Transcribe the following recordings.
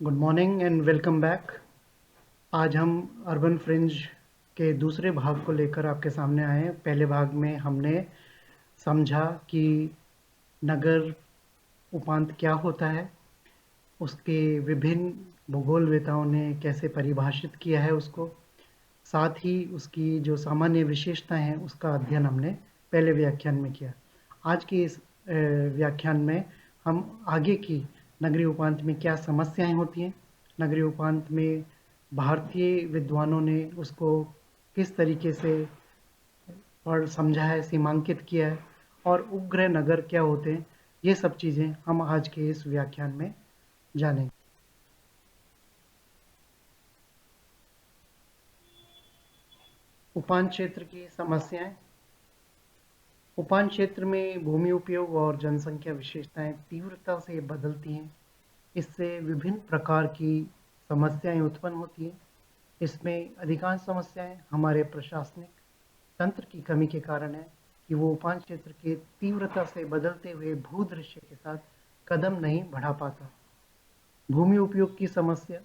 Good morning and welcome back. आज हम urban fringe के दूसरे भाग को लेकर आपके सामने आए हैं। पहले भाग में हमने समझा कि नगर उपांत क्या होता है, उसके विभिन्न भूगोलवेताओं ने कैसे परिभाषित किया है उसको, साथ ही उसकी जो सामान्य विशेषताएं हैं उसका अध्ययन हमने पहले व्याख्यान में किया। आज के इस व्याख्यान में हम आगे की नगरीय उपांत में क्या समस्याएं होती हैं, नगरीय उपांत में भारतीय विद्वानों ने उसको किस तरीके से और समझा है, सीमांकित किया है, और उपग्रह नगर क्या होते हैं, ये सब चीज़ें हम आज के इस व्याख्यान में जानेंगे। उपांत क्षेत्र की समस्याएं। उपान क्षेत्र में भूमि उपयोग और जनसंख्या विशेषताएं तीव्रता से बदलती हैं। इससे विभिन्न प्रकार की समस्याएं उत्पन्न होती हैं। इसमें अधिकांश समस्याएं हमारे प्रशासनिक तंत्र की कमी के कारण है कि वो उपान क्षेत्र के तीव्रता से बदलते हुए भूदृश्य के साथ कदम नहीं बढ़ा पाता। भूमि उपयोग की समस्या।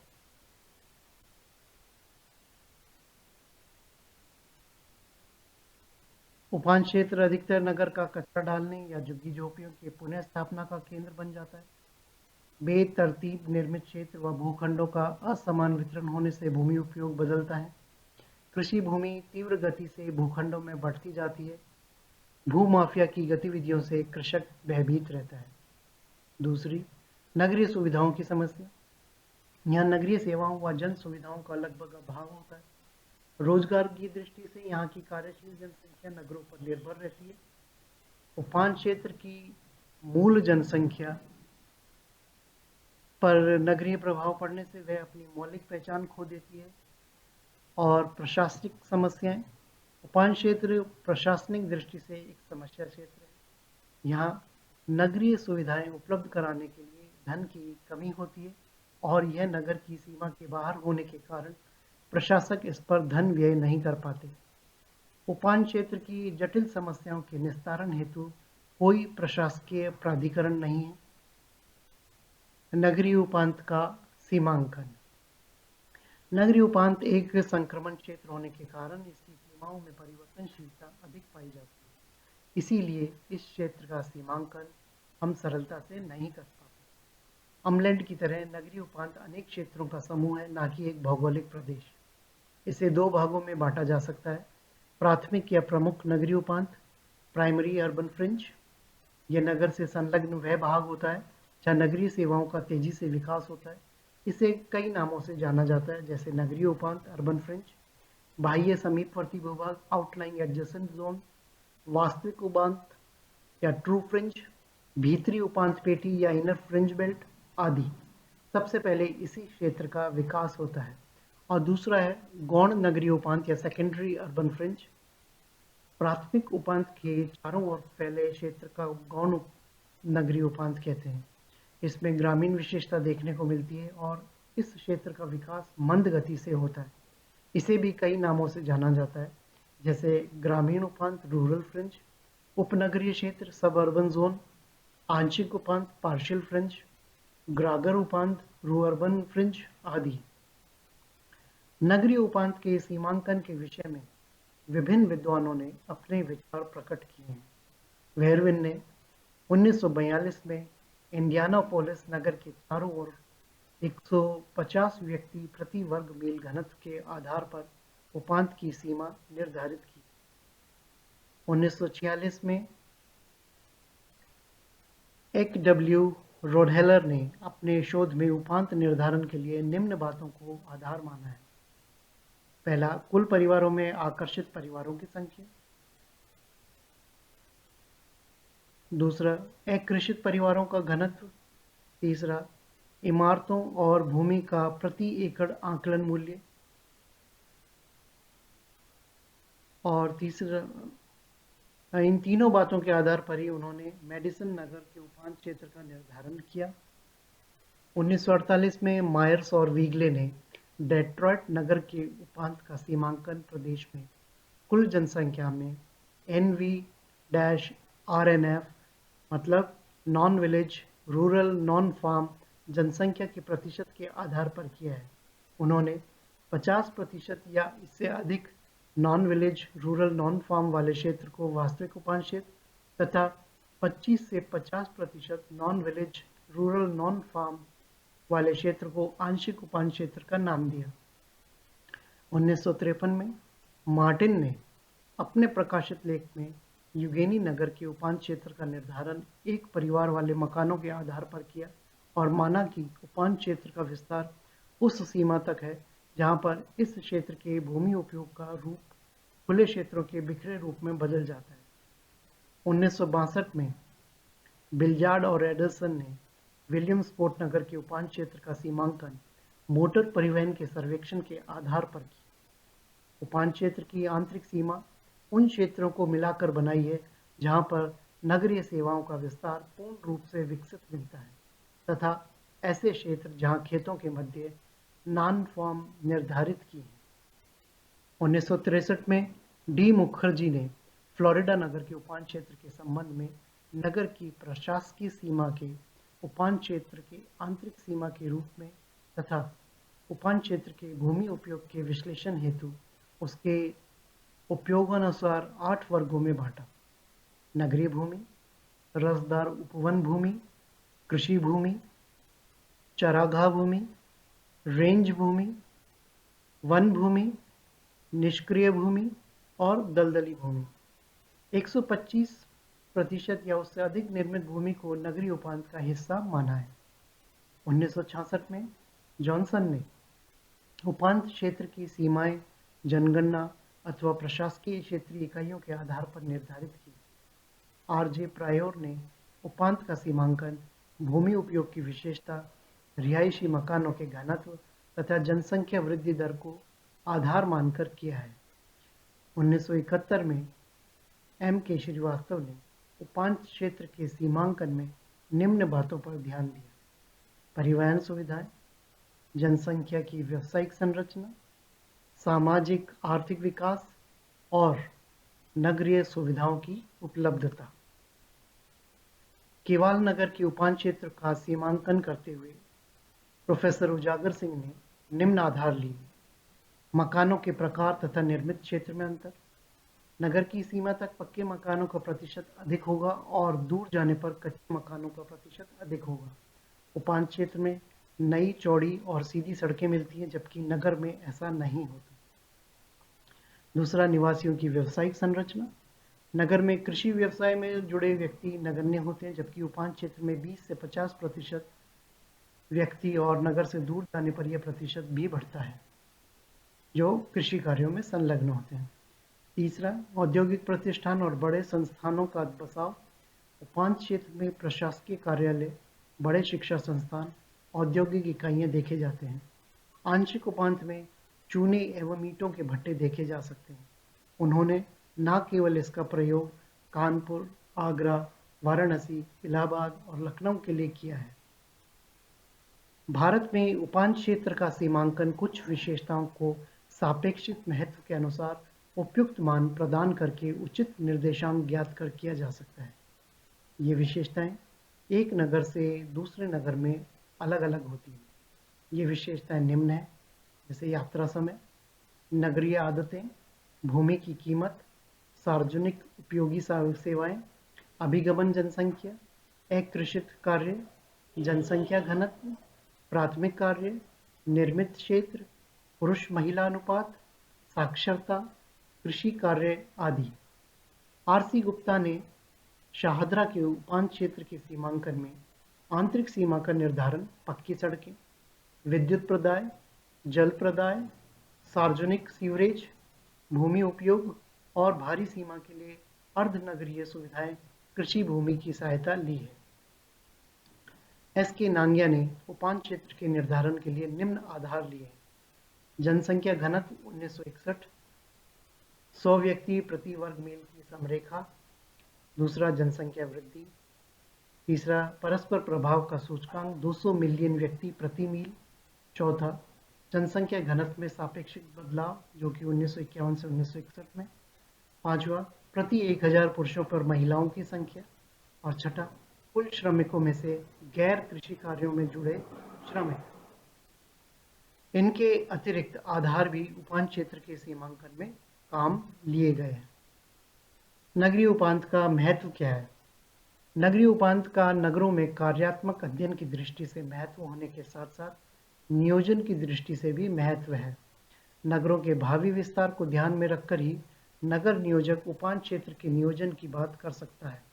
उपान क्षेत्र अधिकतर नगर का कचरा डालने या झुग्गी झोपड़ियों की पुनः स्थापना का केंद्र बन जाता है। बेतरतीब निर्मित क्षेत्र व भूखंडों का असमान वितरण होने से भूमि उपयोग बदलता है। कृषि भूमि तीव्र गति से भूखंडों में बढ़ती जाती है। भूमाफिया की गतिविधियों से कृषक भयभीत रहता है। दूसरी, नगरीय सुविधाओं की समस्या। यहाँ नगरीय सेवाओं व जन सुविधाओं का लगभग अभाव होता है। रोजगार की दृष्टि से यहाँ की कार्यशील जनसंख्या नगरों पर निर्भर रहती है। उपान क्षेत्र की मूल जनसंख्या पर नगरीय प्रभाव पड़ने से वह अपनी मौलिक पहचान खो देती है। और प्रशासनिक समस्याएं। उपान क्षेत्र प्रशासनिक दृष्टि से एक समस्या क्षेत्र है। यहाँ नगरीय सुविधाएं उपलब्ध कराने के लिए धन की कमी होती है और यह नगर की सीमा के बाहर होने के कारण प्रशासक इस पर धन व्यय नहीं कर पाते। उपान क्षेत्र की जटिल समस्याओं के निस्तारण हेतु कोई प्रशासकीय प्राधिकरण नहीं है। नगरीय उपांत का सीमांकन। नगरीय उपांत एक संक्रमण क्षेत्र होने के कारण इसकी सीमाओं में परिवर्तनशीलता अधिक पाई जाती है। इसीलिए इस क्षेत्र का सीमांकन हम सरलता से नहीं कर पाते। अम्लैंड की तरह नगरीय उपांत अनेक क्षेत्रों का समूह है, ना कि एक भौगोलिक प्रदेश। इसे दो भागों में बांटा जा सकता है। प्राथमिक या प्रमुख नगरीय उपांत, प्राइमरी अर्बन फ्रिंज। यह नगर से संलग्न वह भाग होता है जहाँ नगरीय सेवाओं का तेजी से विकास होता है। इसे कई नामों से जाना जाता है, जैसे नगरीय उपांत अर्बन फ्रिंज, बाह्य समीपवर्ती भूभाग आउटलाइन एडजेसेंट जोन, वास्तविक उपांत या ट्रू फ्रिंज, भीतरी उपांत पेटी या इनर फ्रिंज बेल्ट आदि। सबसे पहले इसी क्षेत्र का विकास होता है। और दूसरा है गौण नगरीय उपांत या सेकेंडरी अर्बन फ्रिंज। प्राथमिक उपांत के चारों ओर फैले क्षेत्र का गौण नगरीय उपांत कहते हैं। इसमें ग्रामीण विशेषता देखने को मिलती है और इस क्षेत्र का विकास मंद गति से होता है। इसे भी कई नामों से जाना जाता है, जैसे ग्रामीण उपांत रूरल फ्रिंज, उपनगरीय क्षेत्र सब अर्बन जोन, आंशिक उपांत पार्शियल फ्रिंज, ग्रागर उपांत रूअर्बन फ्रिंज आदि। नगरीय उपांत के सीमांकन के विषय में विभिन्न विद्वानों ने अपने विचार प्रकट किए हैं। वेरविन ने 1942 में इंडियानापोलिस नगर के चारों ओर 150 व्यक्ति प्रति वर्ग मील घनत्व के आधार पर उपांत की सीमा निर्धारित की। 1946 में एक रोडहेलर ने अपने शोध में उपांत निर्धारण के लिए निम्न बातों को आधार माना है। पहला, कुल परिवारों में आकर्षित परिवारों की संख्या। दूसरा, अकृषित परिवारों का घनत्व। तीसरा, इमारतों और भूमि का प्रति एकड़ आकलन मूल्य। और तीसरा, इन तीनों बातों के आधार पर ही उन्होंने मेडिसन नगर के उपांत क्षेत्र का निर्धारण किया। 1948 में मायर्स और वीगले ने डेट्रॉयट नगर के उपांत का सीमांकन प्रदेश में कुल जनसंख्या में NV-RNF मतलब non village rural non farm जनसंख्या के प्रतिशत के आधार पर किया है। उन्होंने 50% या इससे अधिक non village rural non farm वाले क्षेत्र को वास्तविक उपान क्षेत्र तथा 25 से 50% non village rural non farm वाले क्षेत्र को आंशिक उपान क्षेत्र का नाम दिया। 1953 में मार्टिन ने अपने प्रकाशित लेख में यूगेनी नगर के उपान क्षेत्र का निर्धारण एक परिवार वाले मकानों के आधार पर किया और माना कि उपान क्षेत्र का विस्तार उस सीमा तक है जहां पर इस क्षेत्र के भूमि उपयोग का रूप खुले क्षेत्रों के बिखरे रूप में बदल जाता है। 1962 में बिलजार्ड और एडरसन ने विलियम्सपोर्ट नगर के उपान क्षेत्र का सीमांकन मोटर परिवहन के सर्वेक्षण के आधार पर किया। उपान क्षेत्र की आंतरिक सीमा उन क्षेत्रों को मिलाकर बनाई है जहां पर नगरीय सेवाओं का विस्तार पूर्ण रूप से विकसित मिलता है तथा ऐसे क्षेत्र जहां खेतों के मध्य नॉन फॉर्म निर्धारित की है। 1963 में डी मुखर्जी ने फ्लोरिडा नगर के उपान क्षेत्र के संबंध में नगर की प्रशासकीय सीमा के उपान क्षेत्र के आंतरिक सीमा के रूप में तथा उपान क्षेत्र के भूमि उपयोग के विश्लेषण हेतु उसके उपयोगानुसार 8 वर्गों में बांटा। नगरीय भूमि, रसदार उपवन भूमि, कृषि भूमि, चरागाह भूमि, रेंज भूमि, वन भूमि, निष्क्रिय भूमि और दलदली भूमि। 125% या उससे अधिक निर्मित भूमि को नगरीय उपांत का हिस्सा माना है। 1966 में जॉनसन ने उपांत क्षेत्र की सीमाएं जनगणना अथवा प्रशासकीय क्षेत्रीय इकाइयों के आधार पर निर्धारित की। आरजे प्रायोर ने उपांत का सीमांकन भूमि उपयोग की विशेषता, रिहायशी मकानों के घनत्व तथा जनसंख्या वृद्धि दर को आधार मानकर किया है। 1971 में एम के श्रीवास्तव ने उपांत क्षेत्र के सीमांकन में निम्न बातों पर ध्यान दिया: परिवहन सुविधाएं, जनसंख्या की व्यावसायिक संरचना, सामाजिक आर्थिक विकास और नगरीय सुविधाओं की उपलब्धता। केवाल नगर के उपान क्षेत्र का सीमांकन करते हुए प्रोफेसर उजागर सिंह ने निम्न आधार लिए: मकानों के प्रकार तथा निर्मित क्षेत्र में अंतर, नगर की सीमा तक पक्के मकानों का प्रतिशत अधिक होगा और दूर जाने पर कच्चे मकानों का प्रतिशत अधिक होगा। उपान क्षेत्र में नई, चौड़ी और सीधी सड़कें मिलती हैं जबकि नगर में ऐसा नहीं होता। दूसरा, निवासियों की व्यावसायिक संरचना। नगर में कृषि व्यवसाय में जुड़े व्यक्ति नगण्य होते हैं जबकि उपान क्षेत्र में 20 से 50% व्यक्ति और नगर से दूर जाने पर यह प्रतिशत भी बढ़ता है जो कृषि कार्यों में संलग्न होते हैं। तीसरा, औद्योगिक प्रतिष्ठान और बड़े संस्थानों का बसाव। उपांत क्षेत्र में प्रशासकीय कार्यालय, बड़े शिक्षा संस्थान, औद्योगिक इकाइयां देखे जाते हैं। आंशिक उपांत में चूने एवं ईंटों के भट्टे देखे जा सकते हैं। उन्होंने न केवल इसका प्रयोग कानपुर, आगरा, वाराणसी, इलाहाबाद और लखनऊ के लिए किया है। भारत में उपांत क्षेत्र का सीमांकन कुछ विशेषताओं को सापेक्षिक महत्व के अनुसार उपयुक्त मान प्रदान करके उचित निर्देशांक ज्ञात कर किया जा सकता है। ये विशेषताएं एक नगर से दूसरे नगर में अलग अलग होती हैं। ये विशेषताएं निम्न है, जैसे यात्रा समय, नगरीय आदतें, भूमि की कीमत, सार्वजनिक उपयोगी सेवाएं, अभिगमन जनसंख्या, अकृषित कार्य, जनसंख्या घनत्व, प्राथमिक कार्य, निर्मित क्षेत्र, पुरुष महिला अनुपात, साक्षरता, कृषि कार्य आदि। आरसी गुप्ता ने शाहदरा के उपांत क्षेत्र के सीमांकन में आंतरिक सीमा का निर्धारण पक्की सड़कें, विद्युत प्रदाय, जल प्रदाय, सार्वजनिक सीवरेज, भूमि उपयोग और भारी सीमा के लिए अर्धनगरीय सुविधाएं कृषि भूमि की सहायता ली है। एस के नांगिया ने उपांत क्षेत्र के निर्धारण के लिए निम्न आधार लिए हैं: जनसंख्या घनत्व 1961, 100 व्यक्ति प्रति वर्ग मील की समरेखा। दूसरा, जनसंख्या वृद्धि। तीसरा, परस्पर प्रभाव का सूचकांक 200 मिलियन व्यक्ति प्रति मील। चौथा, जनसंख्या घनत्व में सापेक्षिक बदलाव जो कि 1951 से 1961 में। पांचवा, प्रति 1000 पुरुषों पर महिलाओं की संख्या। और छठा, कुल श्रमिकों में से गैर कृषि कार्यों में जुड़े श्रमिक। इनके अतिरिक्त आधार भी उपांत क्षेत्र के सीमांकन में काम लिए गए हैं। नगरीय उपांत का महत्व क्या है? नगरीय उपांत का नगरों में कार्यात्मक अध्ययन की दृष्टि से महत्व होने के साथ साथ नियोजन की दृष्टि से भी महत्व है। नगरों के भावी विस्तार को ध्यान में रखकर ही नगर नियोजक उपांत क्षेत्र के नियोजन की बात कर सकता है।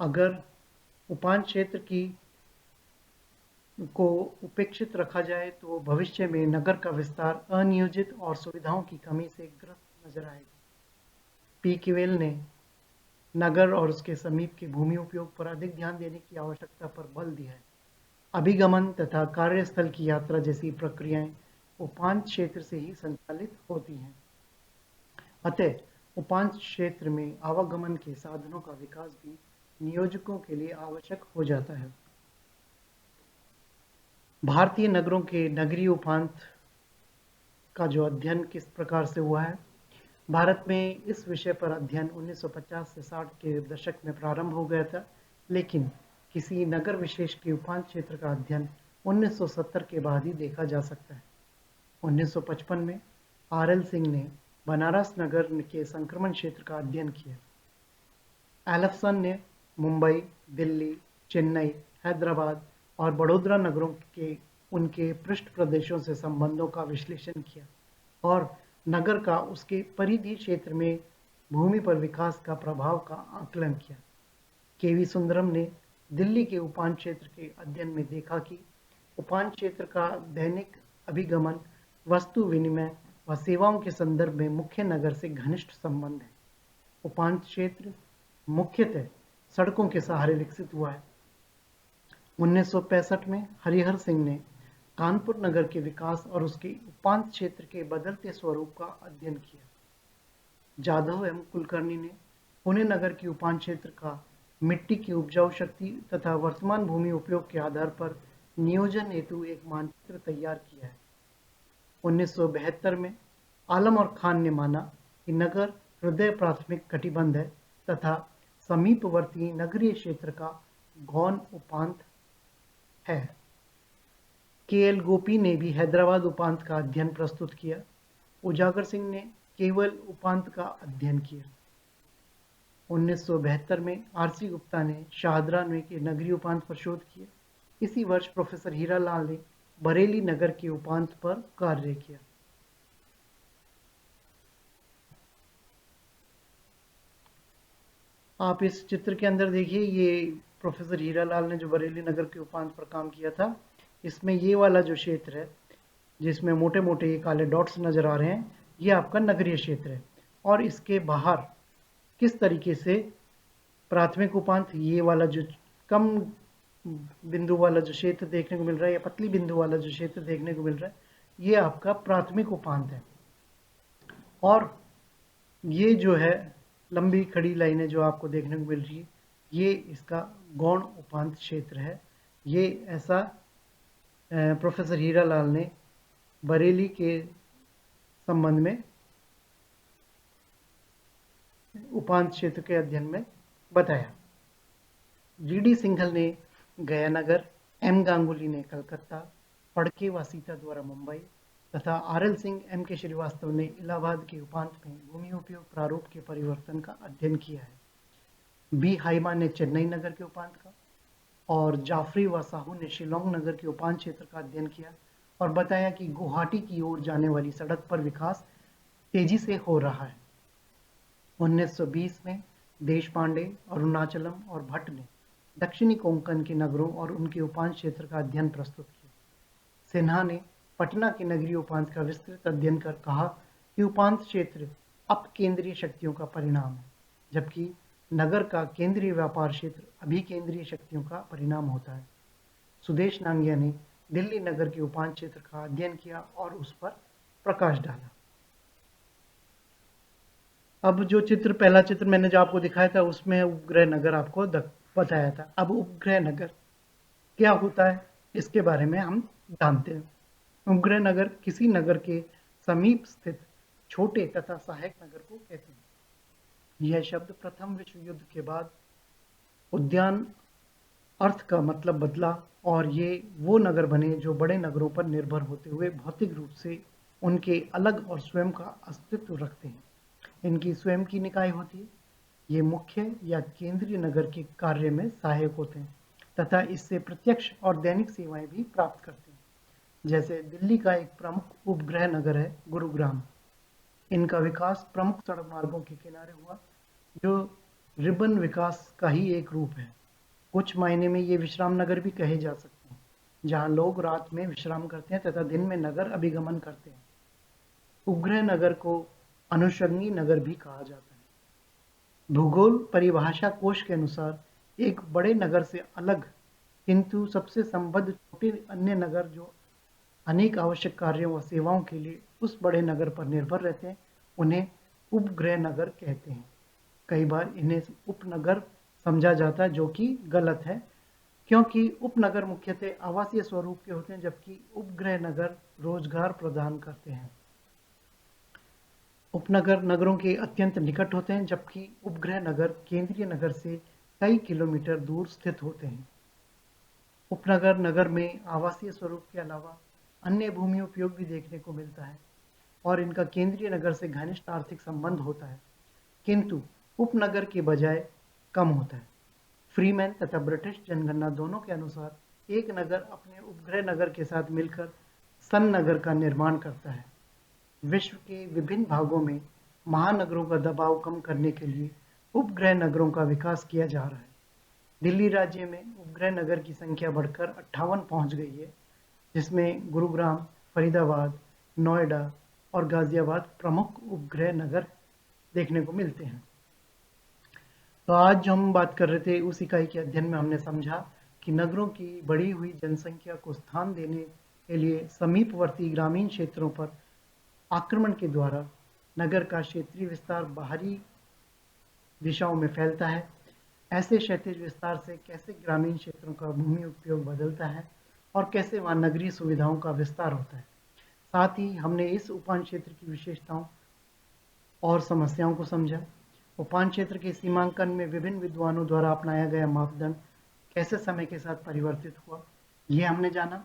अगर उपांत क्षेत्र को उपेक्षित रखा जाए तो भविष्य में नगर का विस्तार अनियोजित और सुविधाओं की कमी से ग्रस्त नजर आएगा। पी क्वेल ने नगर और उसके समीप के भूमि उपयोग पर अधिक ध्यान देने की आवश्यकता पर बल दिया है। अभिगमन तथा कार्यस्थल की यात्रा जैसी प्रक्रियाएं उपांत क्षेत्र से ही संचालित होती हैं। अतः उपांत क्षेत्र में आवागमन के साधनों का विकास भी नियोजकों के लिए आवश्यक हो जाता है। भारतीय नगरों के नगरीय उपांत का जो अध्ययन किस प्रकार से हुआ है? भारत में इस विषय पर अध्ययन 1950 से 60 के दशक में प्रारंभ हो गया था, लेकिन किसी नगर विशेष के उपांत क्षेत्र का अध्ययन 1970 के बाद ही देखा जा सकता है। 1955 में आर.एल. सिंह ने बनारस नगर के संक्रमण क्षेत्र का अध्ययन किया। एल्फसन ने मुंबई, दिल्ली, चेन्नई, हैदराबाद और बड़ौदा नगरों के उनके पृष्ठ प्रदेशों से संबंधों का विश्लेषण किया और नगर का उसके परिधि क्षेत्र में भूमि पर विकास का प्रभाव का आकलन किया। के.वी. सुंदरम ने दिल्ली के उपांत क्षेत्र के अध्ययन में देखा कि उपांत क्षेत्र का दैनिक अभिगमन, वस्तु विनिमय व सेवाओं के संदर्भ में मुख्य नगर से घनिष्ठ संबंध है। उपांत क्षेत्र मुख्यतः सड़कों के सहारे विकसित हुआ है। 1965 में हरिहर सिंह ने कानपुर नगर के विकास और उसके उपांत क्षेत्र के बदलते स्वरूप का अध्ययन किया। जाधव एवं कुलकर्णी ने पुणे नगर के उपांत क्षेत्र का मिट्टी की उपजाऊ शक्ति तथा वर्तमान भूमि उपयोग के आधार पर नियोजन हेतु एक मानचित्र तैयार किया है। 1972 में आलम और खान ने माना कि नगर हृदय प्राथमिक कटिबंध है तथा समीपवर्ती नगरीय क्षेत्र का गौण उपांत है। के.एल. गोपी ने भी हैदराबाद उपांत का अध्ययन प्रस्तुत किया। उजागर सिंह ने केवल उपांत का अध्ययन किया। 1972 में आर.सी. गुप्ता ने शाहदरा के नगरीय उपांत पर शोध किया। इसी वर्ष प्रोफेसर हीरालाल ने बरेली नगर के उपांत पर कार्य किया। आप इस चित्र के अंदर देखिए, ये प्रोफेसर हीरालाल ने जो बरेली नगर के उपांत पर काम किया था, इसमें ये वाला जो क्षेत्र है जिसमें मोटे मोटे ये काले डॉट्स नजर आ रहे हैं, ये आपका नगरीय क्षेत्र है। और इसके बाहर किस तरीके से प्राथमिक उपांत, ये वाला जो कम बिंदु वाला जो क्षेत्र देखने को मिल रहा है या पतली बिंदु वाला जो क्षेत्र देखने को मिल रहा है, ये आपका प्राथमिक उपांत है। और ये जो है लंबी खड़ी लाइनें जो आपको देखने को मिल रही है, ये इसका गौण उपांत क्षेत्र है। ये ऐसा प्रोफेसर हीरालाल ने बरेली के संबंध में उपांत क्षेत्र के अध्ययन में बताया। जी.डी. सिंघल ने गया नगर, एम. गांगुली ने कलकत्ता, फड़के व सीता द्वारा मुंबई तथा आर.एल. सिंह, एम. के. श्रीवास्तव ने इलाहाबाद के उपांत में भूमि उपयोग प्रारूप के परिवर्तन का अध्ययन किया है। बी. हाइमा ने चेन्नई नगर के उपांत का और जाफरी व साहू ने शिलोंग नगर के उपांत क्षेत्र का अध्ययन किया और बताया कि गुवाहाटी की ओर जाने वाली सड़क पर विकास तेजी से हो रहा है। 1920 में देश पांडे, अरुणाचलम और भट्ट ने दक्षिणी कोंकण के नगरों और उनके उपांत क्षेत्र का अध्ययन प्रस्तुत किया। सिन्हा ने पटना के नगरीय उपांत का विस्तृत अध्ययन कर कहा कि उपांत क्षेत्र अपकेंद्रीय शक्तियों का परिणाम है, जबकि नगर का केंद्रीय व्यापार क्षेत्र अभिकेंद्रीय शक्तियों का परिणाम होता है। सुदेश नांगिया ने दिल्ली नगर के उपांत क्षेत्र का अध्ययन किया और उस पर प्रकाश डाला। अब जो चित्र, पहला चित्र मैंने जो आपको दिखाया था, उसमें उपग्रह नगर आपको बताया था। अब उपग्रह नगर क्या होता है, इसके बारे में हम जानते हैं। उपग्रह नगर किसी नगर के समीप स्थित छोटे तथा सहायक नगर को कहते हैं। यह शब्द प्रथम विश्व युद्ध के बाद उद्यान अर्थ का मतलब बदला और ये वो नगर बने जो बड़े नगरों पर निर्भर होते हुए भौतिक रूप से उनके अलग और स्वयं का अस्तित्व रखते हैं। इनकी स्वयं की निकाय होती है। ये मुख्य या केंद्रीय नगर के कार्य में सहायक होते हैं तथा इससे प्रत्यक्ष और दैनिक सेवाएं भी प्राप्त करते हैं। जैसे दिल्ली का एक प्रमुख उपग्रह नगर है गुरुग्राम। इनका विकास प्रमुख सड़क मार्गों के किनारे हुआ, जो रिबन विकास का ही एक रूप है। कुछ मायने में ये विश्राम नगर भी कहे जा सकते हैं, जहाँ लोग रात में विश्राम करते हैं तथा दिन में नगर अभिगमन करते हैं। उपग्रह नगर को अनुषंगी नगर भी कहा जाता है। भूगोल परिभाषा कोश के अनुसार एक बड़े नगर से अलग किंतु सबसे संबद्ध छोटे अन्य नगर जो अनेक आवश्यक कार्यों व सेवाओं के लिए उस बड़े नगर पर निर्भर रहते हैं, उन्हें उपग्रह नगर कहते हैं। कई बार इन्हें उपनगर समझा जाता है, जो कि गलत है, क्योंकि उपनगर मुख्यतः आवासीय स्वरूप के होते हैं, जबकि उपग्रह नगर रोजगार प्रदान करते हैं। उपनगर नगरों के अत्यंत निकट होते हैं, जबकि उपग्रह नगर केंद्रीय नगर से कई किलोमीटर दूर स्थित होते हैं। उपनगर नगर में आवासीय स्वरूप के अलावा अन्य भूमि उपयोग भी देखने को मिलता है और इनका केंद्रीय नगर से घनिष्ठ आर्थिक संबंध होता है, किंतु उपनगर के बजाय कम होता है। फ्रीमैन तथा ब्रिटिश जनगणना दोनों के अनुसार एक नगर अपने उपग्रह नगर के साथ मिलकर सन नगर का निर्माण करता है। विश्व के विभिन्न भागों में महानगरों का दबाव कम करने के लिए उपग्रह नगरों का विकास किया जा रहा है। दिल्ली राज्य में उपग्रह नगर की संख्या बढ़कर 58 पहुंच गई है, जिसमें गुरुग्राम, फरीदाबाद, नोएडा और गाजियाबाद प्रमुख उपग्रह नगर देखने को मिलते हैं। तो आज जो हम बात कर रहे थे, उस इकाई के अध्ययन में हमने समझा कि नगरों की बढ़ी हुई जनसंख्या को स्थान देने के लिए समीपवर्ती ग्रामीण क्षेत्रों पर आक्रमण के द्वारा नगर का क्षेत्रीय विस्तार बाहरी दिशाओं में फैलता है। ऐसे क्षैतिज विस्तार से कैसे ग्रामीण क्षेत्रों का भूमि उपयोग बदलता है और कैसे वहाँ नगरीय सुविधाओं का विस्तार होता है। साथ ही हमने इस उपान क्षेत्र की विशेषताओं और समस्याओं को समझा। उपान क्षेत्र के सीमांकन में विभिन्न विद्वानों द्वारा अपनाया गया मापदंड कैसे समय के साथ परिवर्तित हुआ, ये हमने जाना।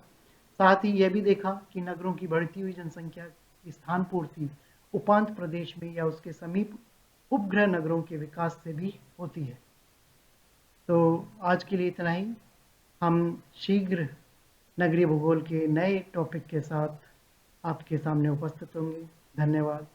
साथ ही यह भी देखा कि नगरों की बढ़ती हुई जनसंख्या की स्थान पूर्ति उपांत प्रदेश में या उसके समीप उपग्रह नगरों के विकास से भी होती है। तो आज के लिए इतना ही। हम शीघ्र नगरीय भूगोल के नए टॉपिक के साथ आपके सामने उपस्थित होंगे। धन्यवाद।